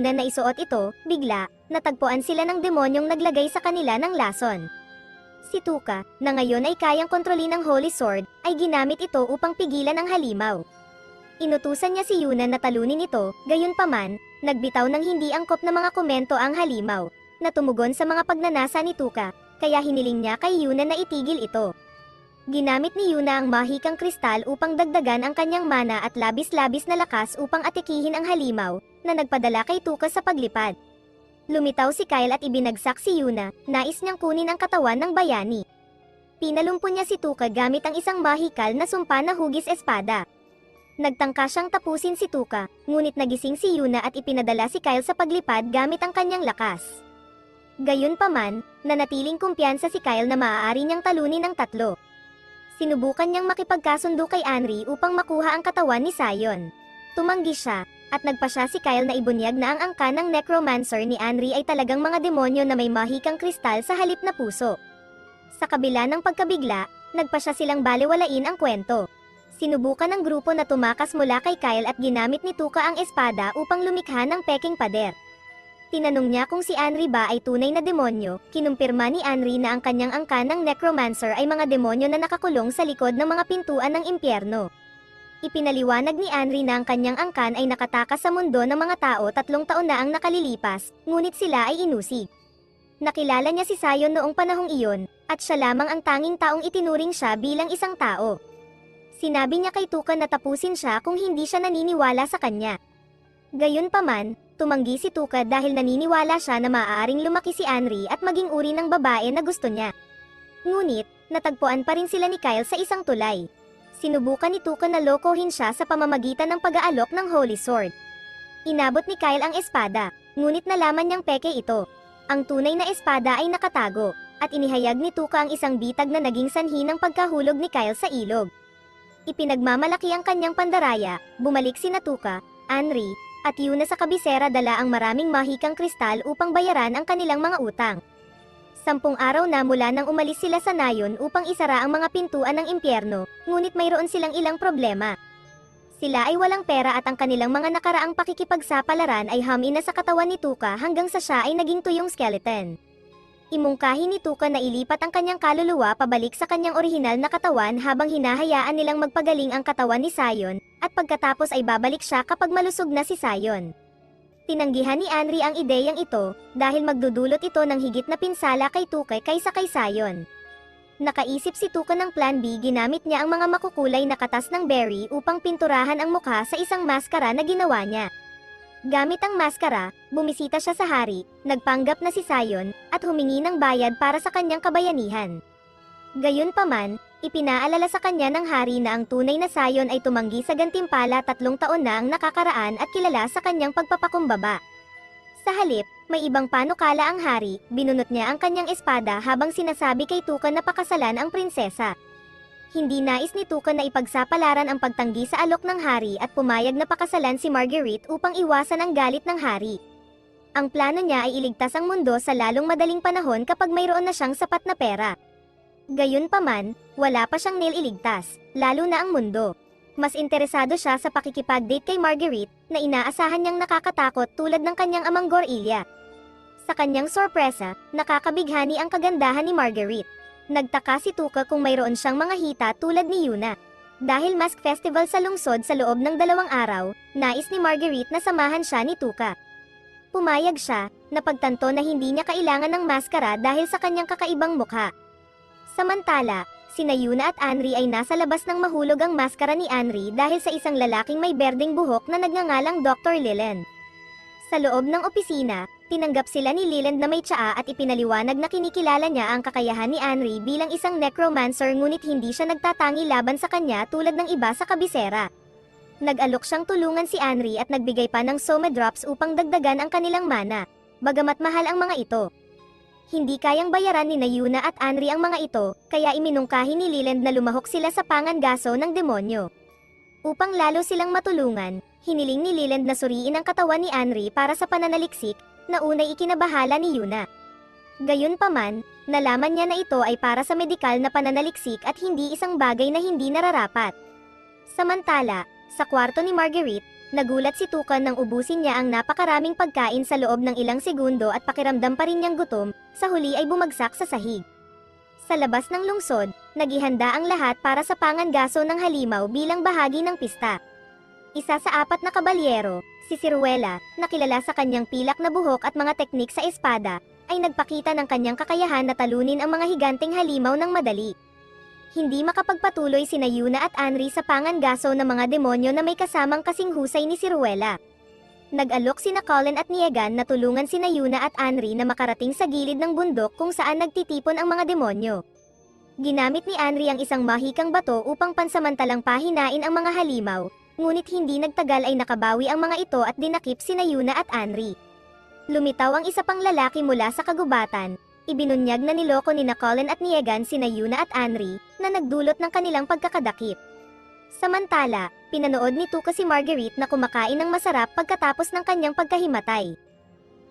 na naisuot ito, bigla, natagpuan sila ng demonyong naglagay sa kanila ng lason. Si Tuka, na ngayon ay kayang kontrolin ng Holy Sword, ay ginamit ito upang pigilan ang halimaw. Inutusan niya si Yuna na talunin ito, gayunpaman, nagbitaw ng hindi angkop na mga komento ang halimaw, na tumugon sa mga pagnanasa ni Tuka, kaya hiniling niya kay Yuna na itigil ito. Ginamit ni Yuna ang mahikang kristal upang dagdagan ang kanyang mana at labis-labis na lakas upang atikihin ang halimaw, na nagpadala kay Tuka sa paglipad. Lumitaw si Kyle at ibinagsak si Yuna, nais niyang kunin ang katawan ng bayani. Pinalumpo niya si Tuka gamit ang isang mahikal na sumpa na hugis espada. Nagtangka siyang tapusin si Tuka, ngunit nagising si Yuna at ipinadala si Kyle sa paglipad gamit ang kanyang lakas. Gayunpaman, nanatiling kumpiyansa si Kyle na maaari niyang talunin ang tatlo. Sinubukan niyang makipagkasundo kay Anri upang makuha ang katawan ni Sion. Tumanggi siya, at nagpasya si Kyle na ibunyag na ang angka ng necromancer ni Anri ay talagang mga demonyo na may mahikang kristal sa halip na puso. Sa kabila ng pagkabigla, nagpasya silang balewalain ang kwento. Sinubukan ng grupo na tumakas mula kay Kyle at ginamit ni Tuka ang espada upang lumikha ng peking pader. Tinanong niya kung si Anri ba ay tunay na demonyo, kinumpirma ni Anri na ang kanyang angkan ng necromancer ay mga demonyo na nakakulong sa likod ng mga pintuan ng impyerno. Ipinaliwanag ni Anri na ang kanyang angkan ay nakatakas sa mundo ng mga tao 3 taon na ang nakalilipas, ngunit sila ay inusig. Nakilala niya si Sion noong panahong iyon, at siya lamang ang tanging taong itinuring siya bilang isang tao. Sinabi niya kay Tuka na tapusin siya kung hindi siya naniniwala sa kanya. Gayunpaman, tumanggi si Tuka dahil naniniwala siya na maaaring lumaki si Anri at maging uri ng babae na gusto niya. Ngunit, natagpuan pa rin sila ni Kyle sa isang tulay. Sinubukan ni Tuka na lokohin siya sa pamamagitan ng pag-aalok ng Holy Sword. Inabot ni Kyle ang espada, ngunit nalaman niyang peke ito. Ang tunay na espada ay nakatago, at inihayag ni Tuka ang isang bitag na naging sanhi ng pagkahulog ni Kyle sa ilog. Ipinagmamalaki ang kanyang pandaraya, bumalik sina Tuka, Anri, at Yuna sa kabisera dala ang maraming mahikang kristal upang bayaran ang kanilang mga utang. 10 araw na mula nang umalis sila sa nayon upang isara ang mga pintuan ng impyerno, ngunit mayroon silang ilang problema. Sila ay walang pera at ang kanilang mga nakaraang pakikipagsapalaran ay hamina sa katawan ni Tuka hanggang sa siya ay naging tuyong skeleton. Imungkahi ni Tuka na ilipat ang kanyang kaluluwa pabalik sa kanyang orihinal na katawan habang hinahayaan nilang magpagaling ang katawan ni Sion, at pagkatapos ay babalik siya kapag malusog na si Sion. Tinanggihan ni Anri ang ideyang ito, dahil magdudulot ito ng higit na pinsala kay Tuka kaysa kay Sion. Nakaisip si Tuka ng plan B, ginamit niya ang mga makukulay na katas ng berry upang pinturahan ang mukha sa isang maskara na ginawa niya. Gamit ang maskara, bumisita siya sa hari, nagpanggap na si Sion, at humingi ng bayad para sa kanyang kabayanihan. Gayunpaman, ipinaalala sa kanya ng hari na ang tunay na Sion ay tumanggi sa gantimpala 3 taon na ang nakakaraan at kilala sa kanyang pagpapakumbaba. Sa halip, may ibang panukala ang hari, binunot niya ang kanyang espada habang sinasabi kay Tuka na pakasalan ang prinsesa. Hindi nais ni Tuka na ipagsapalaran ang pagtanggi sa alok ng hari at pumayag na pakasalan si Marguerite upang iwasan ang galit ng hari. Ang plano niya ay iligtas ang mundo sa lalong madaling panahon kapag mayroon na siyang sapat na pera. Gayunpaman, wala pa siyang nililigtas, lalo na ang mundo. Mas interesado siya sa pakikipag-date kay Marguerite, na inaasahan niyang nakakatakot tulad ng kanyang amang Gorilya. Sa kanyang sorpresa, nakakabighani ang kagandahan ni Marguerite. Nagtaka si Tuka kung mayroon siyang mga hita tulad ni Yuna. Dahil mask festival sa lungsod sa loob ng 2 araw, nais ni Marguerite na samahan siya ni Tuka. Pumayag siya, napagtanto na hindi niya kailangan ng maskara dahil sa kanyang kakaibang mukha. Samantala, sina Yuna at Anri ay nasa labas nang mahulog ang maskara ni Anri dahil sa isang lalaking may berdeng buhok na nagngangalang Dr. Leland. Sa loob ng opisina, tinanggap sila ni Leland na may tsaa at ipinaliwanag na kinikilala niya ang kakayahan ni Anri bilang isang necromancer, ngunit hindi siya nagtatangi laban sa kanya tulad ng iba sa kabisera. Nag-alok siyang tulungan si Anri at nagbigay pa ng Soma drops upang dagdagan ang kanilang mana. Bagamat mahal ang mga ito, hindi kayang bayaran ni Yuna at Anri ang mga ito, kaya iminungkahi ni Leland na lumahok sila sa pangangaso ng demonyo. Upang lalo silang matulungan, hiniling ni Leland na suriin ang katawan ni Anri para sa pananaliksik, na unay ikinabahala ni Yuna. Gayunpaman, nalaman niya na ito ay para sa medikal na pananaliksik at hindi isang bagay na hindi nararapat. Samantala, sa kwarto ni Marguerite, Nagulat si Tuka nang ubusin niya ang napakaraming pagkain sa loob ng ilang segundo at pakiramdam pa rin niyang gutom, sa huli ay bumagsak sa sahig. Sa labas ng lungsod, naghihanda ang lahat para sa pangangaso ng halimaw bilang bahagi ng pista. Isa sa 4 na kabalyero, si Ciruela, na kilala sa kanyang pilak na buhok at mga teknik sa espada, ay nagpakita ng kanyang kakayahan na talunin ang mga higanteng halimaw ng madali. Hindi makapagpatuloy sina Yuna at Anri sa pangangaso ng mga demonyo na may kasamang kasing husay ni Ciruela. Nag-alok sina Colin at Niegan na tulungan sina Yuna at Anri na makarating sa gilid ng bundok kung saan nagtitipon ang mga demonyo. Ginamit ni Anri ang isang mahikang bato upang pansamantalang pahinain ang mga halimaw, ngunit hindi nagtagal ay nakabawi ang mga ito at dinakip sina Yuna at Anri. Lumitaw ang isa pang lalaki mula sa kagubatan. Ibinunyag na niloko ni Colin at Niegan sina Yuna at Anri, na nagdulot ng kanilang pagkakadakip. Samantala, pinanood ni Tuka si Marguerite na kumakain ng masarap pagkatapos ng kanyang pagkahimatay.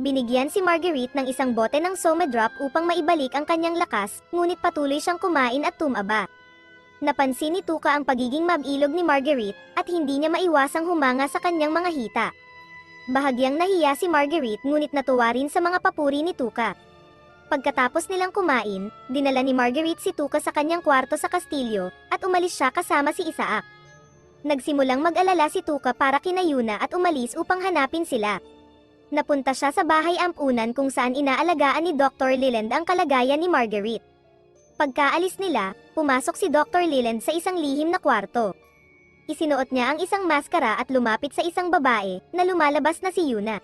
Binigyan si Marguerite ng isang bote ng Somedrop upang maibalik ang kanyang lakas, ngunit patuloy siyang kumain at tumaba. Napansin ni Tuka ang pagiging mabilog ni Marguerite, at hindi niya maiwasang humanga sa kanyang mga hita. Bahagyang nahiya si Marguerite ngunit natuwa rin sa mga papuri ni Tuka. Pagkatapos nilang kumain, dinala ni Marguerite si Tuka sa kanyang kwarto sa kastilyo, at umalis siya kasama si Isaac. Nagsimulang mag-alala si Tuka para kina Yuna at umalis upang hanapin sila. Napunta siya sa bahay ampunan kung saan inaalagaan ni Dr. Leland ang kalagayan ni Marguerite. Pagkaalis nila, pumasok si Dr. Leland sa isang lihim na kwarto. Isinuot niya ang isang maskara at lumapit sa isang babae, na lumalabas na si Yuna.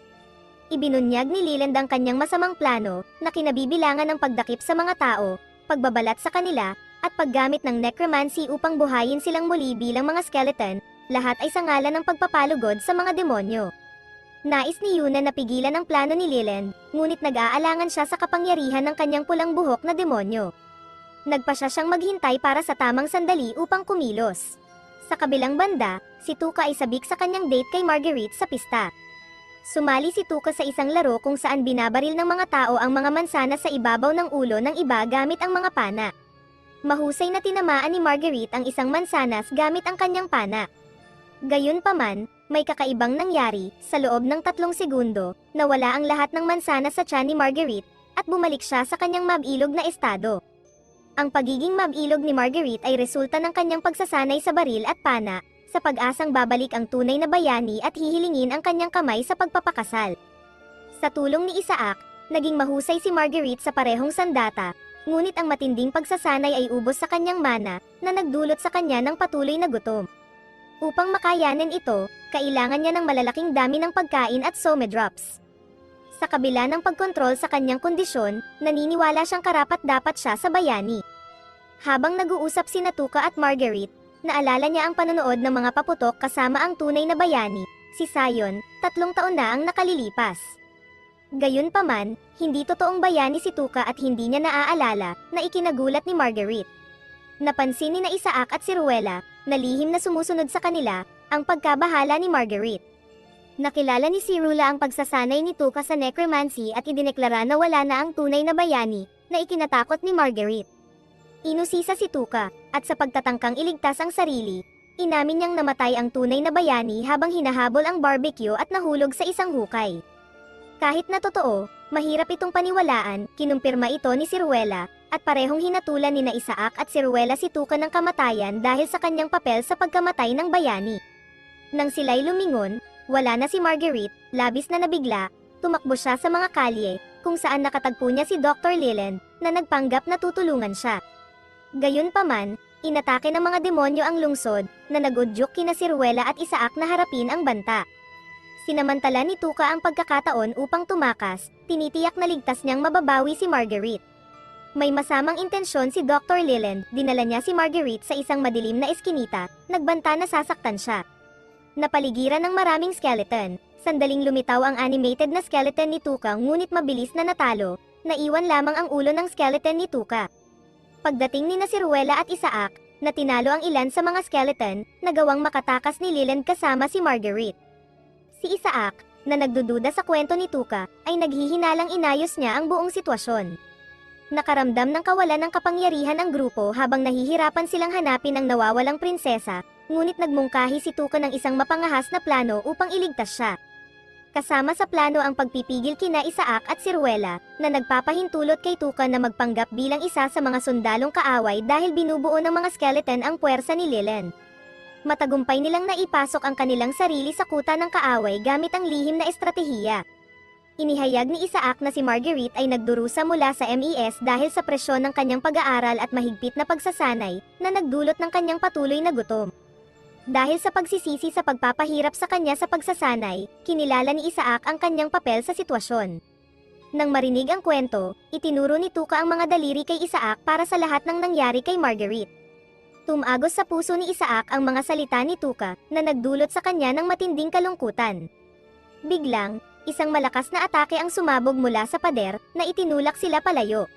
Ibinunyag ni Leland ang kanyang masamang plano, na kinabibilangan ng pagdakip sa mga tao, pagbabalat sa kanila, at paggamit ng necromancy upang buhayin silang muli bilang mga skeleton, lahat ay sa ngalan ng pagpapalugod sa mga demonyo. Nais ni Yuna na pigilan ang plano ni Leland, ngunit nag-aalangan siya sa kapangyarihan ng kanyang pulang buhok na demonyo. Nagpasya siyang maghintay para sa tamang sandali upang kumilos. Sa kabilang banda, si Tuka ay sabik sa kanyang date kay Marguerite sa pista. Sumali si Tuka sa isang laro kung saan binabaril ng mga tao ang mga mansanas sa ibabaw ng ulo ng iba gamit ang mga pana. Mahusay na tinamaan ni Marguerite ang isang mansanas gamit ang kanyang pana. Gayunpaman, may kakaibang nangyari, sa loob ng 3 segundo, nawala ang lahat ng mansanas sa tiyan ni Marguerite, at bumalik siya sa kanyang mabilog na estado. Ang pagiging mabilog ni Marguerite ay resulta ng kanyang pagsasanay sa baril at pana, sa pag-asang babalik ang tunay na bayani at hihilingin ang kanyang kamay sa pagpapakasal. Sa tulong ni Isaac, naging mahusay si Marguerite sa parehong sandata, ngunit ang matinding pagsasanay ay ubos sa kanyang mana, na nagdulot sa kanya ng patuloy na gutom. Upang makayanan ito, kailangan niya ng malalaking dami ng pagkain at somedrops. Sa kabila ng pagkontrol sa kanyang kondisyon, naniniwala siyang karapat-dapat siya sa bayani. Habang nag-uusap sina Tuka at Marguerite, naalala niya ang panonood ng mga paputok kasama ang tunay na bayani, si Sion, 3 taon na ang nakalilipas. Gayunpaman, hindi totoong bayani si Tuka at hindi niya naaalala na ikinagulat ni Marguerite. Napansin ni na Isaac at Ciruela, na lihim na sumusunod sa kanila, ang pagkabahala ni Marguerite. Nakilala ni Cirula ang pagsasanay ni Tuka sa necromancy at idineklara na wala na ang tunay na bayani, na ikinatakot ni Marguerite. Inusisa si Tuka, at sa pagtatangkang iligtas ang sarili, inamin niyang namatay ang tunay na bayani habang hinahabol ang barbecue at nahulog sa isang hukay. Kahit na totoo, mahirap itong paniwalaan, kinumpirma ito ni Ciruela, at parehong hinatulan ni na Isaac at Ciruela si Tuka ng kamatayan dahil sa kanyang papel sa pagkamatay ng bayani. Nang sila'y lumingon, wala na si Marguerite, labis na nabigla, tumakbo siya sa mga kalye, kung saan nakatagpo niya si Dr. Leland, na nagpanggap na tutulungan siya. Gayunpaman, inatake ng mga demonyo ang lungsod, na nagudyok kina Ciruela at Isaac na harapin ang banta. Sinamantala ni Tuka ang pagkakataon upang tumakas, tinitiyak na ligtas niyang mababawi si Marguerite. May masamang intensyon si Dr. Leland, dinala niya si Marguerite sa isang madilim na eskinita, nagbanta na sasaktan siya. Napaligiran ng maraming skeleton, sandaling lumitaw ang animated na skeleton ni Tuka ngunit mabilis na natalo, naiwan lamang ang ulo ng skeleton ni Tuka. Pagdating ni na Ciruela at Isaac, na tinalo ang ilan sa mga skeleton, nagawang makatakas ni Leland kasama si Marguerite. Si Isaac, na nagdududa sa kwento ni Tuka, ay naghihinalang inayos niya ang buong sitwasyon. Nakaramdam ng kawalan ng kapangyarihan ang grupo habang nahihirapan silang hanapin ang nawawalang prinsesa, ngunit nagmungkahi si Tuka ng isang mapangahas na plano upang iligtas siya. Kasama sa plano ang pagpipigil kina Isaac at Ciruela, na nagpapahintulot kay Tuka na magpanggap bilang isa sa mga sundalong kaaway dahil binubuo ng mga skeleton ang puwersa ni Leland. Matagumpay nilang naipasok ang kanilang sarili sa kuta ng kaaway gamit ang lihim na estratehiya. Inihayag ni Isaac na si Marguerite ay nagdurusa mula sa MES dahil sa presyon ng kanyang pag-aaral at mahigpit na pagsasanay, na nagdulot ng kanyang patuloy na gutom. Dahil sa pagsisisi sa pagpapahirap sa kanya sa pagsasanay, kinilala ni Isaac ang kanyang papel sa sitwasyon. Nang marinig ang kwento, itinuro ni Tuka ang mga daliri kay Isaac para sa lahat ng nangyari kay Marguerite. Tumagos sa puso ni Isaac ang mga salita ni Tuka, na nagdulot sa kanya ng matinding kalungkutan. Biglang, isang malakas na atake ang sumabog mula sa pader, na itinulak sila palayo.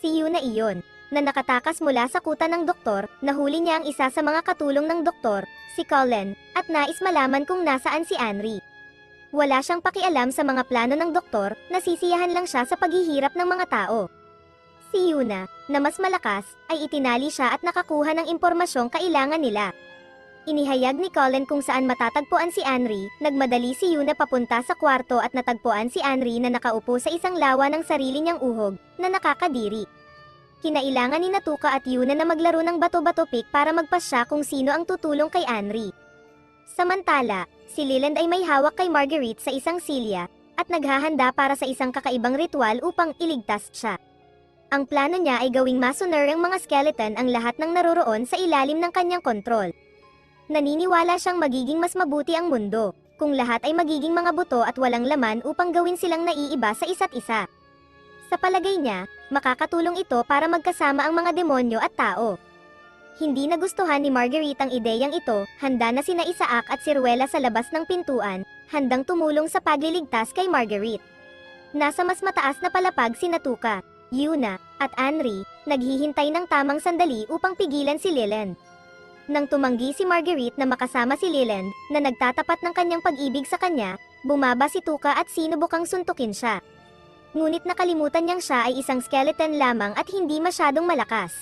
Si Yuna iyon, na nakatakas mula sa kuta ng doktor, nahuli niya ang isa sa mga katulong ng doktor, si Colin, at nais malaman kung nasaan si Anri. Wala siyang pakialam sa mga plano ng doktor, nasisiyahan lang siya sa paghihirap ng mga tao. Si Yuna, na mas malakas, ay itinali siya at nakakuha ng impormasyong kailangan nila. Inihayag ni Colin kung saan matatagpuan si Anri, nagmadali si Yuna papunta sa kwarto at natagpuan si Anri na nakaupo sa isang lawa ng sarili niyang uhog, na nakakadiri. Kinailangan ni Tuka at Yuna na maglaro ng bato-bato pick para magpasya kung sino ang tutulong kay Anri. Samantala, si Leland ay may hawak kay Marguerite sa isang silya, at naghahanda para sa isang kakaibang ritual upang iligtas siya. Ang plano niya ay gawing masoner ang mga skeleton ang lahat ng naroroon sa ilalim ng kanyang kontrol. Naniniwala siyang magiging mas mabuti ang mundo, kung lahat ay magiging mga buto at walang laman upang gawin silang naiiba sa isa't isa. Sa palagay niya, makakatulong ito para magkasama ang mga demonyo at tao. Hindi nagustuhan ni Marguerite ang ideyang ito, handa na sina Isaac at Ciruela sa labas ng pintuan, handang tumulong sa pagliligtas kay Marguerite. Nasa mas mataas na palapag si Tuka, Yuna, at Anri, naghihintay ng tamang sandali upang pigilan si Leland. Nang tumanggi si Marguerite na makasama si Leland, na nagtatapat ng kanyang pag-ibig sa kanya, bumaba si Tuka at sinubukang suntukin siya. Ngunit nakalimutan niyang siya ay isang skeleton lamang at hindi masyadong malakas.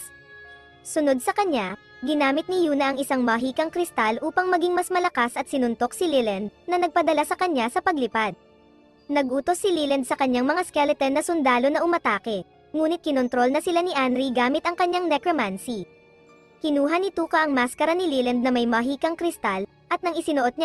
Sunod sa kanya, ginamit ni Yuna ang isang mahikang kristal upang maging mas malakas at sinuntok si Leland, na nagpadala sa kanya sa paglipad. Nagutos si Leland sa kanyang mga skeleton na sundalo na umatake, ngunit kinontrol na sila ni Anri gamit ang kanyang necromancy. Kinuha ni Tuka ang maskara ni Leland na may mahikang kristal, at nang isinuot niya